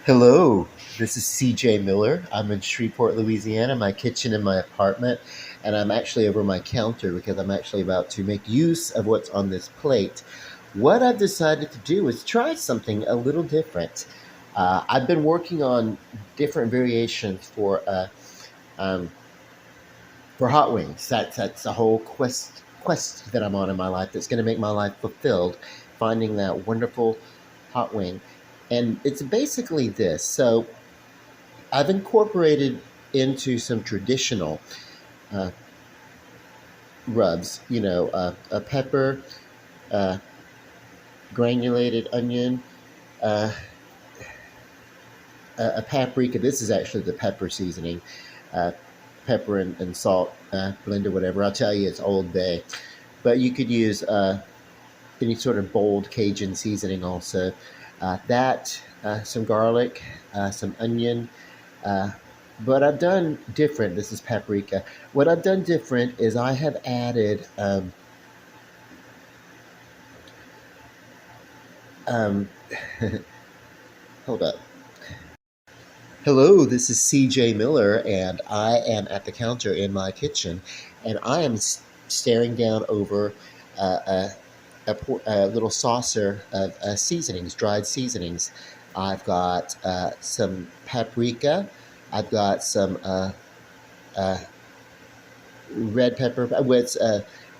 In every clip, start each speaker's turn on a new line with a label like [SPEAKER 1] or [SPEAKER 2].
[SPEAKER 1] Hello, this is CJ Miller. I'm in Shreveport, Louisiana, my kitchen in my apartment, and I'm actually over my counter because I'm actually about to make use of what's on this plate. What I've decided to do is try something a little different. I've been working on different variations um, for hot wings. That's a whole quest that I'm on in my life that's going to make my life fulfilled, finding that wonderful hot wing. And it's basically this. So I've incorporated into some traditional uh, rubs, a pepper, uh, granulated onion, uh, a paprika. This is actually the pepper seasoning, uh, pepper and salt blend or whatever. I'll tell you, it's Old Bay, but you could use any sort of bold Cajun seasoning also. Some garlic, some onion. Uh, but I've done different. This is paprika. What I've done different is I have added. Um, hold up. Hello, this is CJ Miller, and I am at the counter in my kitchen, and I am staring down over uh, a little saucer of seasonings, dried seasonings. I've got some paprika. I've got some uh, red pepper. With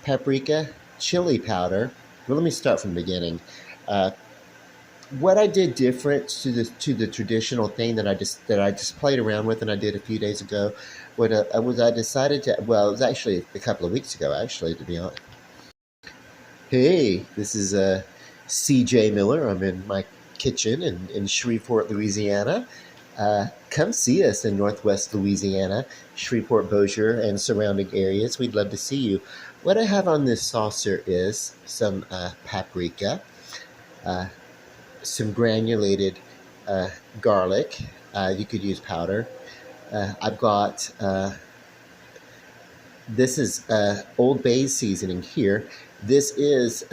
[SPEAKER 1] paprika, chili powder. Well, let me start from the beginning. Uh, what I did different to the traditional thing that I just played around with and I did a few days ago, was I decided to. Well, it was actually a couple of weeks ago, actually, to be honest. Hey, this is C.J. Miller. I'm in my kitchen in Shreveport, Louisiana. Come see us in Northwest Louisiana, Shreveport, Bossier, and surrounding areas. We'd love to see you. What I have on this saucer is some paprika, uh, some granulated uh, garlic. You could use powder. I've got This is Old Bay seasoning here. This is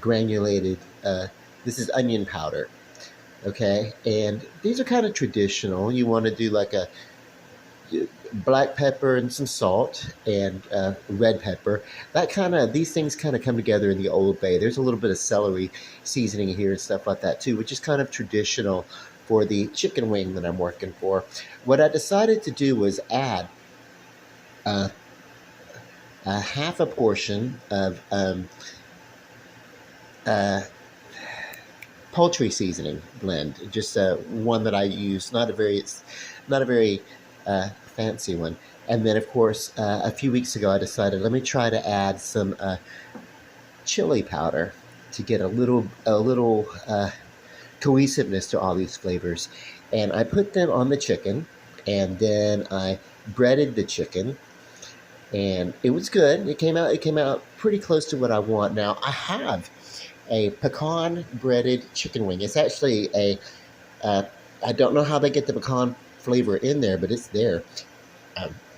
[SPEAKER 1] granulated. This is onion powder. Okay, and these are kind of traditional. You want to do like a black pepper and some salt and red pepper. These things kind of come together in the Old Bay. There's a little bit of celery seasoning here and stuff like that too, which is kind of traditional for the chicken wing that I'm working for. What I decided to do was add uh, a half a portion of uh, poultry seasoning blend, just one that I use, not a very fancy one. And then, of course, a few weeks ago, I decided let me try to add some chili powder to get a little cohesiveness to all these flavors. And I put them on the chicken, and then I breaded the chicken, and it was good. It came out pretty close to what I want. Now I have a pecan breaded chicken wing. It's actually a uh, I don't know how they get the pecan flavor in there, but it's there.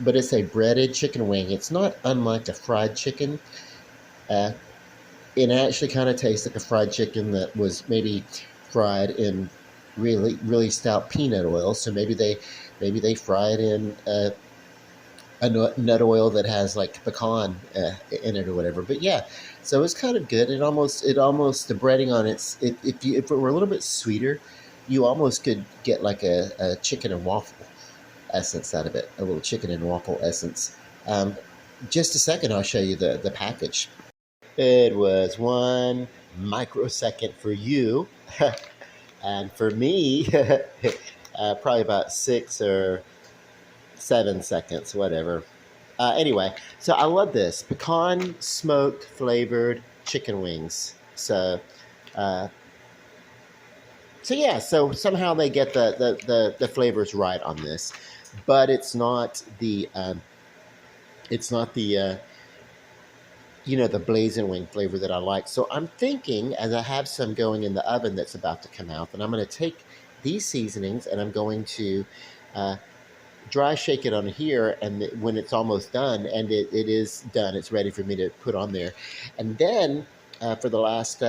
[SPEAKER 1] But it's a breaded chicken wing. It's not unlike a fried chicken. Uh, it actually kind of tastes like a fried chicken that was maybe fried in really really stout peanut oil. So maybe they fry it in a nut oil that has like pecan in it or whatever. But yeah, so it's kind of good. It almost the breading on if it were a little bit sweeter, you almost could get like a chicken and waffle essence out of it, a little chicken and waffle essence. Um, just a second, I'll show you the package. It was 1 microsecond for you, and for me, probably about 6 or 7 seconds, whatever. Anyway, so I love this pecan smoked flavored chicken wings. Uh, so yeah, so somehow they get the flavors right on this, but it's not the blazing wing flavor that I like. So I'm thinking, as I have some going in the oven that's about to come out, that I'm going to take these seasonings and I'm going to uh, dry shake it on here, and when it's almost done, and it is done, it's ready for me to put on there. And then for the last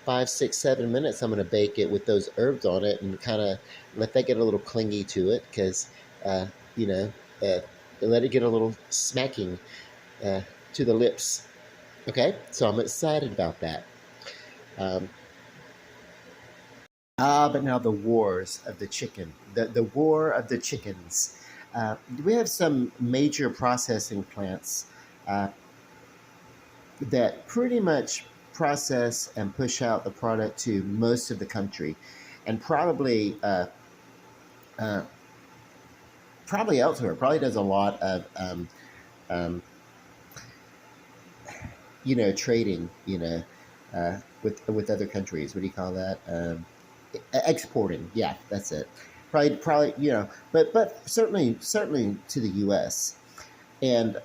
[SPEAKER 1] 5, 6, 7 minutes, I'm going to bake it with those herbs on it and kind of let that get a little clingy to it because, you know, uh, let it get a little smacking uh, to the lips. Okay, so I'm excited about that. Um, but now the wars of the chicken, the war of the chickens. We have some major processing plants uh, that pretty much process and push out the product to most of the country, and uh, probably elsewhere. Probably does a lot of um, trading. With other countries. What do you call that? Exporting. Yeah, that's it. Probably. But certainly to the U.S. And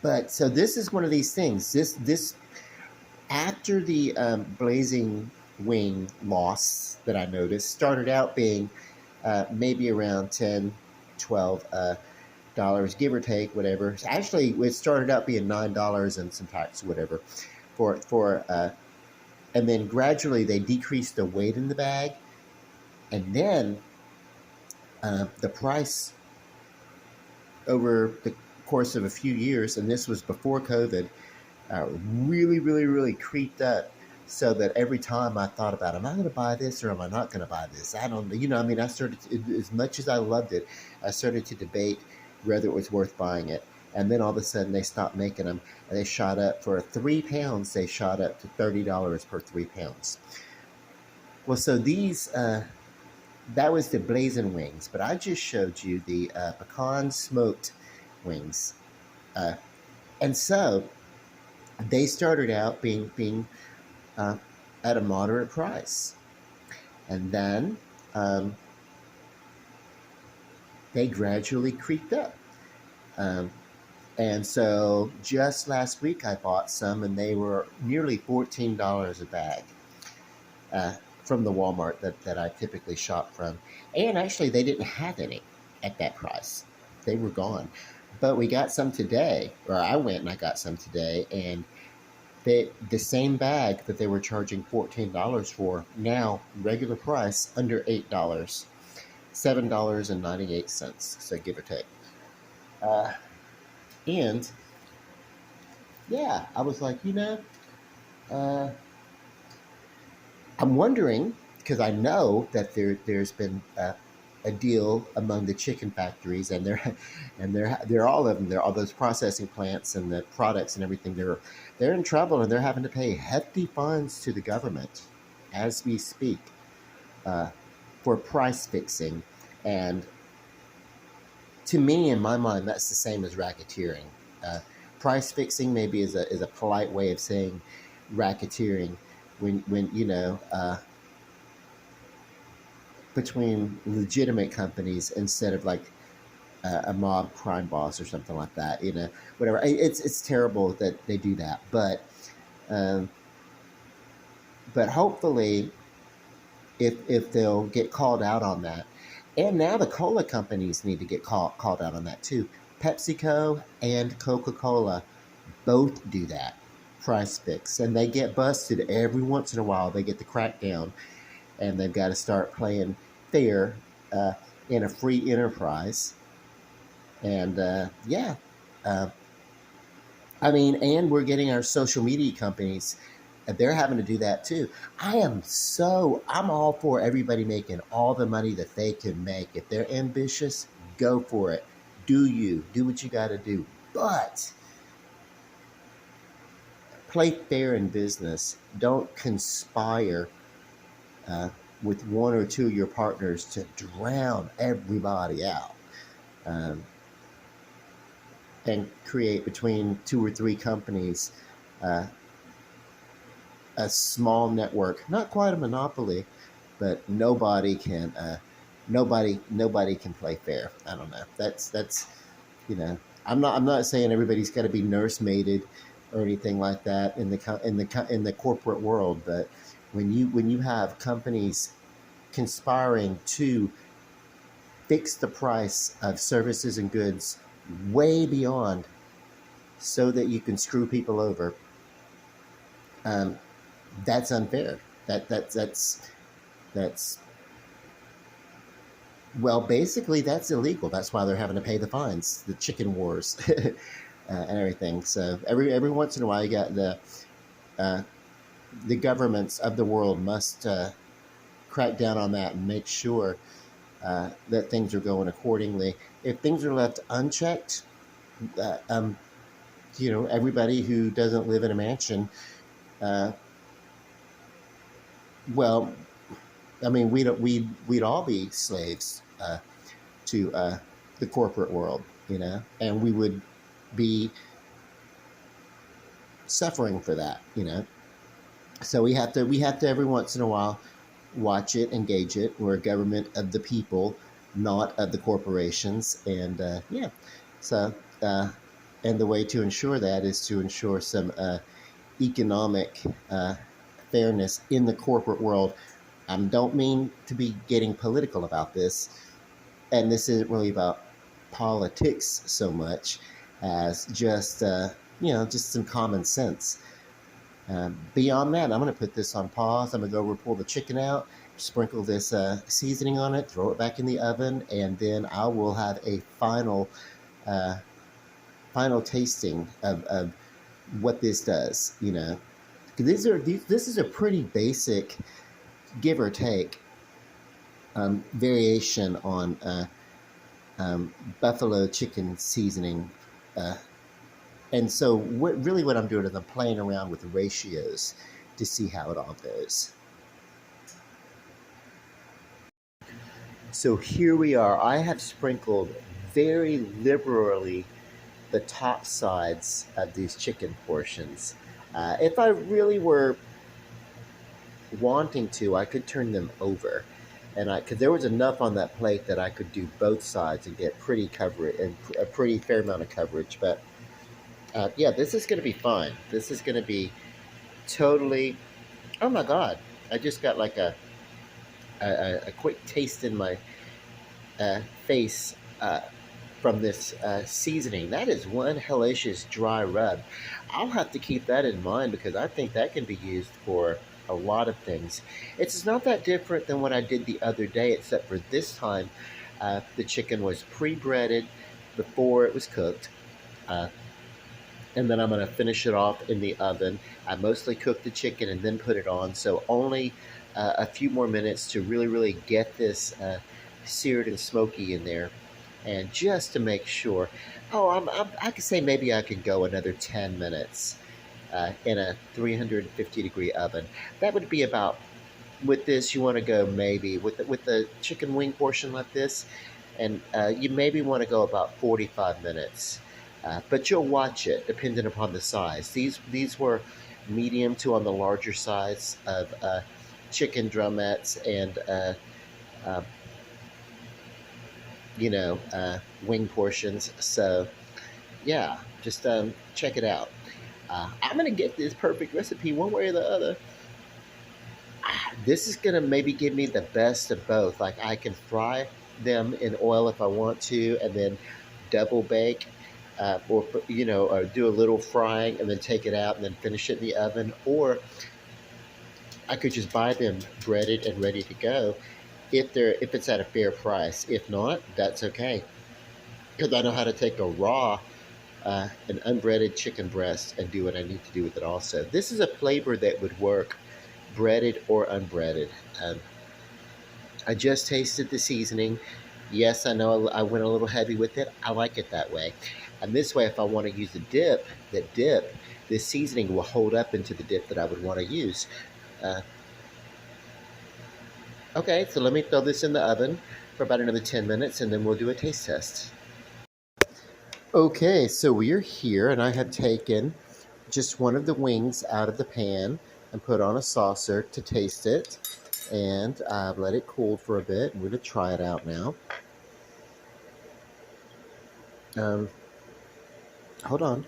[SPEAKER 1] but so this is one of these things. This after the Blazing Wing loss that I noticed started out being maybe around 10, 12 dollars, give or take, whatever. Actually, it started out being $9 and some tax, whatever, for and then gradually they decreased the weight in the bag, and then the price over the course of a few years, and this was before COVID, really, really, really creeped up. So that every time I thought about, am I going to buy this or am I not going to buy this? I don't know. I mean, I started, as much as I loved it, I started to debate whether it was worth buying it. And then all of a sudden they stopped making them and they shot up for 3 pounds. They shot up to $30 per 3 pounds. Well, so that was the blazing wings, but I just showed you the pecan smoked wings. Uh, and so they started out being uh, at a moderate price. And then um, they gradually creeped up. Um, and so just last week I bought some and they were nearly $14 a bag uh, from the Walmart that I typically shop from. And actually, they didn't have any at that price, they were gone. But we got some today, or I went and I got some today, and the same bag that they were charging $14 for, now regular price under $8, $7.98, so give or take. Uh, and yeah, I was like, uh, I'm wondering because I know that there's been a deal among the chicken factories, and they're all of them. They're all those processing plants and the products and everything. They're in trouble and they're having to pay hefty fines to the government as we speak uh, for price fixing. And to me, in my mind, that's the same as racketeering. Uh, Price fixing maybe is a polite way of saying racketeering when between legitimate companies instead of like a mob crime boss or something like that. Whatever. It's terrible that they do that, um, but hopefully, if they'll get called out on that, and now the cola companies need to get called out on that too. PepsiCo and Coca-Cola both do that price fix, and they get busted every once in a while. They get the crackdown, and they've got to start playing fair uh, in a free enterprise. And yeah, uh, I mean, and we're getting our social media companies. They're having to do that too. I'm all for everybody making all the money that they can make. If they're ambitious, go for it. Do what you got to do. But play fair in business. Don't conspire uh, with one or two of your partners to drown everybody out, um, and create between two or three companies uh, a small network, not quite a monopoly, but nobody can play fair. I don't know. That's I'm not saying everybody's got to be nursemaided or anything like that in the corporate world, but when you have companies conspiring to fix the price of services and goods way beyond so that you can screw people over, um, that's unfair. That's well, basically that's illegal. That's why they're having to pay the fines, the chicken wars, and everything. So every once in a while, you got uh, the governments of the world must crack down on that and make sure that things are going accordingly. If things are left unchecked, uh, um, everybody who doesn't live in a mansion, uh, well, I mean, we'd all be slaves to the corporate world, and we would be suffering for that, So we have to every once in a while watch it, engage it. We're a government of the people, not of the corporations, and yeah. So and the way to ensure that is to ensure some economic fairness in the corporate world. I don't mean to be getting political about this, and this isn't really about politics so much as just just some common sense. Beyond that, I'm going to put this on pause. I'm going to go pull the chicken out, sprinkle this seasoning on it, throw it back in the oven, and then I will have a uh, final tasting of what this does. This is a pretty basic, give or take, variation on buffalo chicken seasoning. And so what I'm doing is I'm playing around with the ratios to see how it all goes. So here we are. I have sprinkled very liberally the top sides of these chicken portions. If I really were wanting to, I could turn them over. And because there was enough on that plate that I could do both sides and get pretty coverage and a pretty fair amount of coverage. But yeah, this is going to be fine. This is going to be totally. Oh my God! I just got like a quick taste in my face from this seasoning. That is one hellacious dry rub. I'll have to keep that in mind because I think that can be used for a lot of things. It's not that different than what I did the other day, except for this time the chicken was pre-breaded before it was cooked. Uh, and then I'm going to finish it off in the oven. I mostly cook the chicken and then put it on, so only a few more minutes to really get this seared and smoky in there, and just to make sure. Oh, I could say maybe I could go another 10 minutes in a 350-degree oven. That would be about. With this, you want to go maybe with the chicken wing portion like this, and you maybe want to go about 45 minutes. But you'll watch it depending upon the size. These were medium to on the larger size of chicken drumettes and uh, wing portions. So yeah, just check it out. I'm gonna get this perfect recipe one way or the other. This is gonna maybe give me the best of both. Like I can fry them in oil if I want to, and then double bake, or do a little frying and then take it out and then finish it in the oven. Or I could just buy them breaded and ready to go if it's at a fair price. If not, that's okay because I know how to take a raw an unbreaded chicken breast and do what I need to do with it also. This is a flavor that would work breaded or unbreaded. Um, I just tasted the seasoning. Yes, I know I went a little heavy with it. I like it that way. And this way, if I want to use a dip, this seasoning will hold up into the dip that I would want to use. Uh, okay, so let me throw this in the oven for about another 10 minutes and then we'll do a taste test. Okay, so we're here and I have taken just one of the wings out of the pan and put on a saucer to taste it. And I've let it cool for a bit. We're going to try it out now. Um, hold on.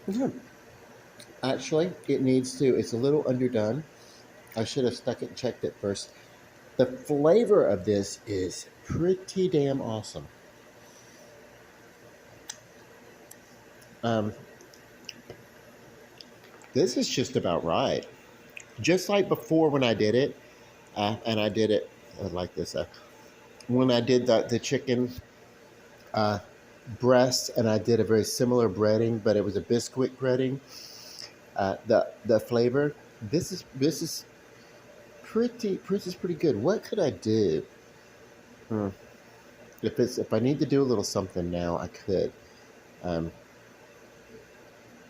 [SPEAKER 1] Yeah. Actually, it's a little underdone. I should have stuck it and checked it first. The flavor of this is pretty damn awesome. Um, this is just about right. Just like before when I did it, and I did it like this. When I did the chicken uh, breast, and I did a very similar breading, but it was a Bisquick breading. The flavor. This is pretty good. What could I do? Hmm. If I need to do a little something now, I could. Um,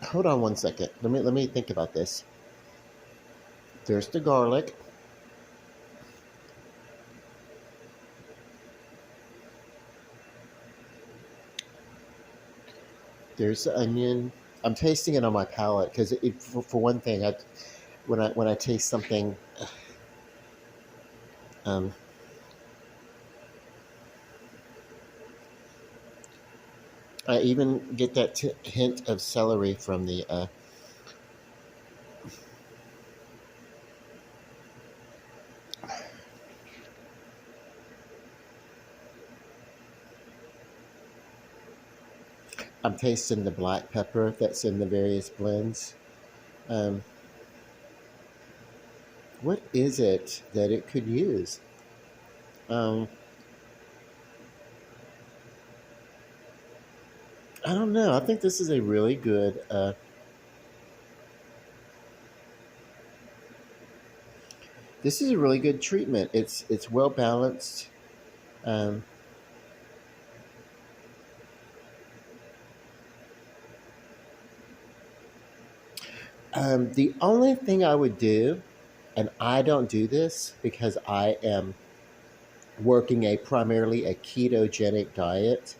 [SPEAKER 1] Hold on one second. Let me think about this. There's the garlic. There's the onion. I'm tasting it on my palate because, for one thing, when I taste something, um, I even get that hint of celery from the. I'm tasting the black pepper that's in the various blends. Um, what is it that it could use? Um, I don't know. I think this is a really good. This is a really good treatment. It's well balanced. Um, the only thing I would do, and I don't do this because I am working a primarily a ketogenic diet.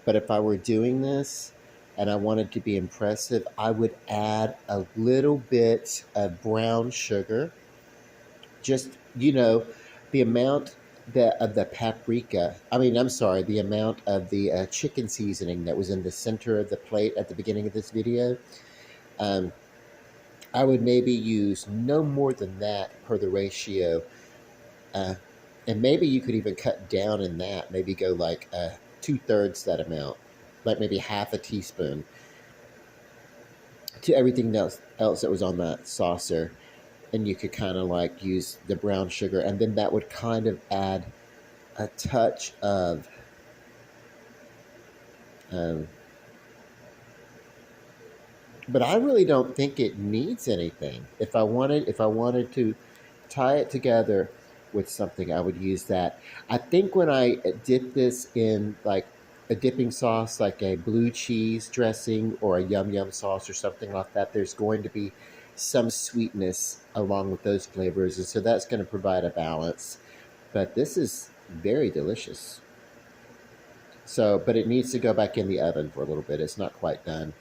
[SPEAKER 1] But if I were doing this and I wanted to be impressive, I would add a little bit of brown sugar. Just, the amount of the paprika. I mean, I'm sorry, the amount of the chicken seasoning that was in the center of the plate at the beginning of this video. Um, I would maybe use no more than that per the ratio. Uh, and maybe you could even cut down in that, maybe go like 2/3 that amount, like maybe half a teaspoon to everything else that was on that saucer. And you could kind of like use the brown sugar, and then that would kind of add a touch of um, but I really don't think it needs anything. If I wanted to tie it together with something, I would use that. I think when I dip this in like a dipping sauce, like a blue cheese dressing or a yum yum sauce or something like that, there's going to be some sweetness along with those flavors, and so that's going to provide a balance. But this is very delicious. So, but it needs to go back in the oven for a little bit. It's not quite done.